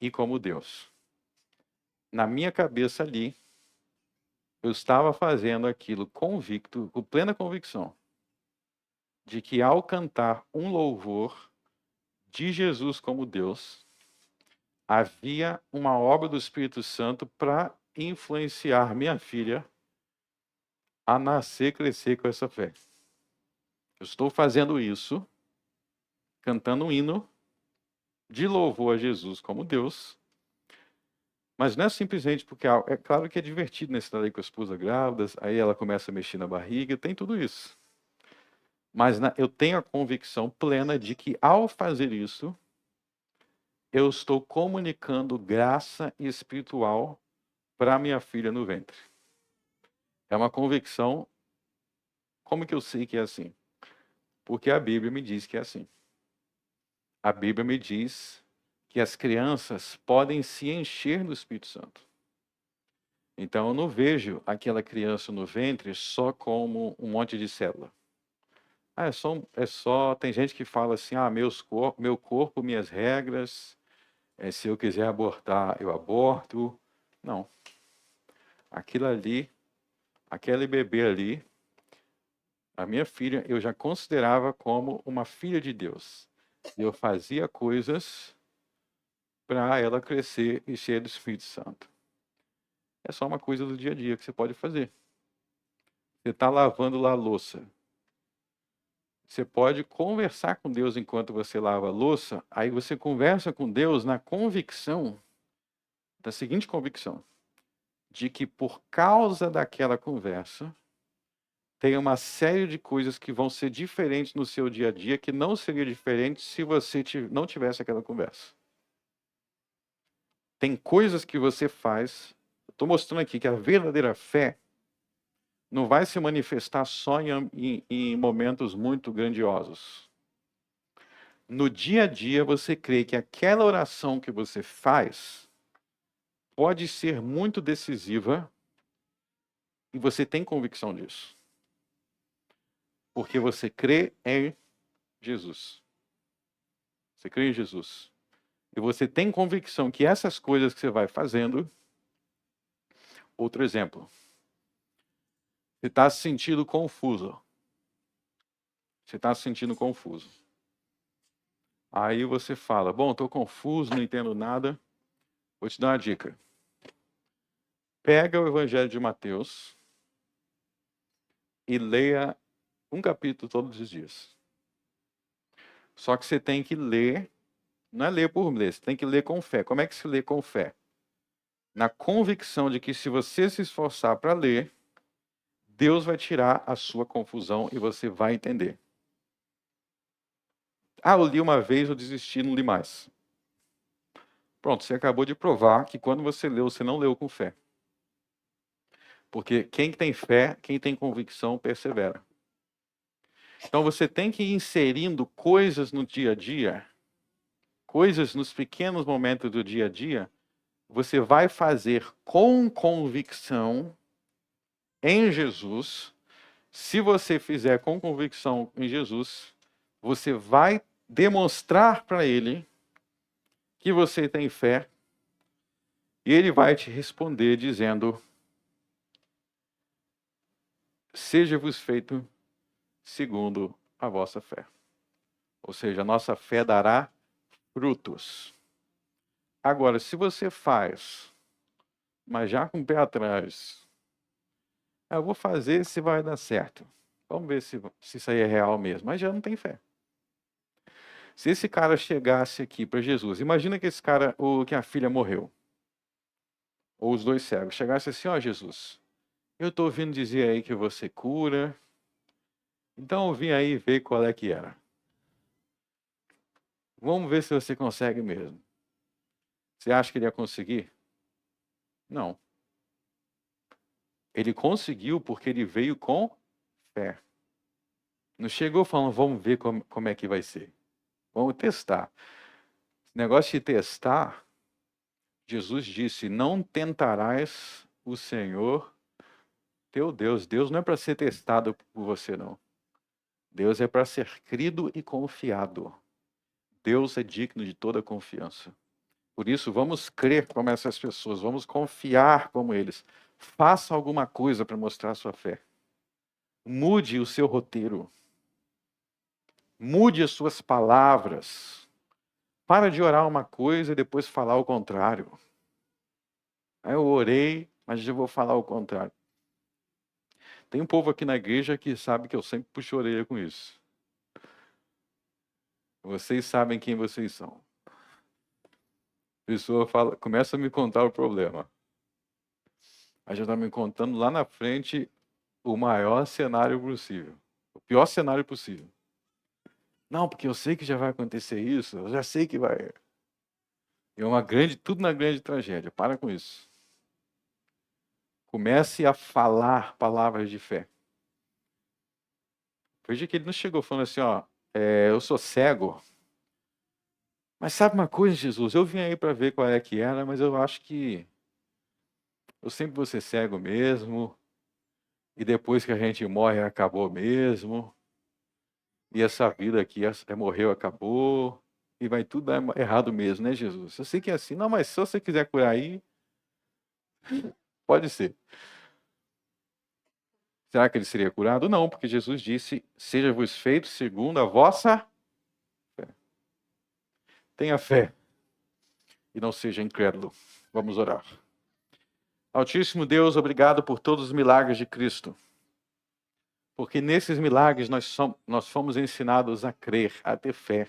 e como Deus. Na minha cabeça ali, eu estava fazendo aquilo convicto, com plena convicção, de que ao cantar um louvor de Jesus como Deus, havia uma obra do Espírito Santo para influenciar minha filha a nascer, crescer com essa fé. Eu estou fazendo isso, cantando um hino de louvor a Jesus como Deus, mas não é simplesmente porque, é claro que é divertido, né, estar aí com a esposa grávida, aí ela começa a mexer na barriga, tem tudo isso. Mas eu tenho a convicção plena de que ao fazer isso, eu estou comunicando graça espiritual para minha filha no ventre. É uma convicção. Como que eu sei que é assim? Porque a Bíblia me diz que é assim. A Bíblia me diz que as crianças podem se encher do Espírito Santo. Então eu não vejo aquela criança no ventre só como um monte de célula. Tem gente que fala assim, meu corpo, minhas regras, se eu quiser abortar, eu aborto. Não. Aquilo ali, aquele bebê ali, a minha filha, eu já considerava como uma filha de Deus. Eu fazia coisas para ela crescer e cheia do Espírito Santo. É só uma coisa do dia a dia que você pode fazer. Você está lavando lá a louça. Você pode conversar com Deus enquanto você lava a louça, aí você conversa com Deus na convicção, da seguinte convicção, de que por causa daquela conversa, tem uma série de coisas que vão ser diferentes no seu dia a dia, que não seria diferente se você não tivesse aquela conversa. Tem coisas que você faz, estou mostrando aqui que a verdadeira fé não vai se manifestar só em momentos muito grandiosos. No dia a dia, você crê que aquela oração que você faz pode ser muito decisiva e você tem convicção disso. Porque você crê em Jesus. Você crê em Jesus. E você tem convicção que essas coisas que você vai fazendo... Outro exemplo. Você está se sentindo confuso. Você está se sentindo confuso. Aí você fala, bom, estou confuso, não entendo nada. Vou te dar uma dica. Pega o Evangelho de Mateus e leia um capítulo todos os dias. Só que você tem que ler, não é ler por ler, você tem que ler com fé. Como é que se lê com fé? Na convicção de que se você se esforçar para ler, Deus vai tirar a sua confusão e você vai entender. Eu li uma vez, eu desisti, não li mais. Pronto, você acabou de provar que quando você leu, você não leu com fé. Porque quem tem fé, quem tem convicção, persevera. Então você tem que ir inserindo coisas no dia a dia, coisas nos pequenos momentos do dia a dia, você vai fazer com convicção em Jesus. Se você fizer com convicção em Jesus, você vai demonstrar para ele que você tem fé e ele vai te responder dizendo: seja-vos feito segundo a vossa fé. Ou seja, a nossa fé dará frutos. Agora, se você faz, mas já com o pé atrás, eu vou fazer se vai dar certo. Vamos ver se isso aí é real mesmo. Mas já não tem fé. Se esse cara chegasse aqui para Jesus, imagina que esse cara, que a filha morreu, ou os dois cegos, chegasse assim: ó Jesus, eu estou ouvindo dizer aí que você cura, então eu vim aí ver qual é que era. Vamos ver se você consegue mesmo. Você acha que ele ia conseguir? Não. Ele conseguiu porque ele veio com fé. Não chegou falando: vamos ver como é que vai ser. Vamos testar. Esse negócio de testar, Jesus disse: não tentarás o Senhor teu Deus. Deus não é para ser testado por você, não. Deus é para ser crido e confiado. Deus é digno de toda confiança. Por isso, vamos crer como essas pessoas, vamos confiar como eles. Faça alguma coisa para mostrar sua fé. Mude o seu roteiro. Mude as suas palavras. Para de orar uma coisa e depois falar o contrário. Aí eu orei, mas eu vou falar o contrário. Tem um povo aqui na igreja que sabe que eu sempre puxo a orelha com isso. Vocês sabem quem vocês são. A pessoa fala, começa a me contar o problema. Aí já está me contando lá na frente o maior cenário possível. O pior cenário possível. Não, porque eu sei que já vai acontecer isso, eu já sei que vai. É tudo na grande tragédia. Para com isso. Comece a falar palavras de fé. Veja que ele não chegou falando assim, ó, eu sou cego. Mas sabe uma coisa, Jesus? Eu vim aí para ver qual é que era, mas eu acho que eu sempre vou ser cego mesmo. E depois que a gente morre, acabou mesmo. E essa vida aqui morreu, acabou. E vai tudo dar errado mesmo, né, Jesus? Eu sei que é assim. Não, mas se você quiser curar aí, pode ser. Será que ele seria curado? Não, porque Jesus disse: seja-vos feito segundo a vossa fé. Tenha fé e não seja incrédulo. Vamos orar. Altíssimo Deus, obrigado por todos os milagres de Cristo. Porque nesses milagres nós fomos ensinados a crer, a ter fé.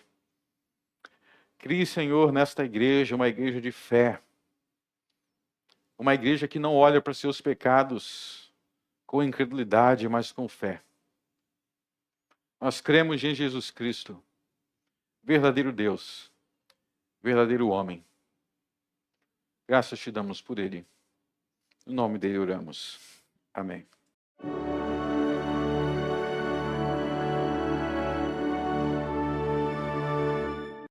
Crie, Senhor, nesta igreja, uma igreja de fé. Uma igreja que não olha para seus pecados com incredulidade, mas com fé. Nós cremos em Jesus Cristo, verdadeiro Deus, verdadeiro homem. Graças te damos por ele. No nome dele oramos. Amém.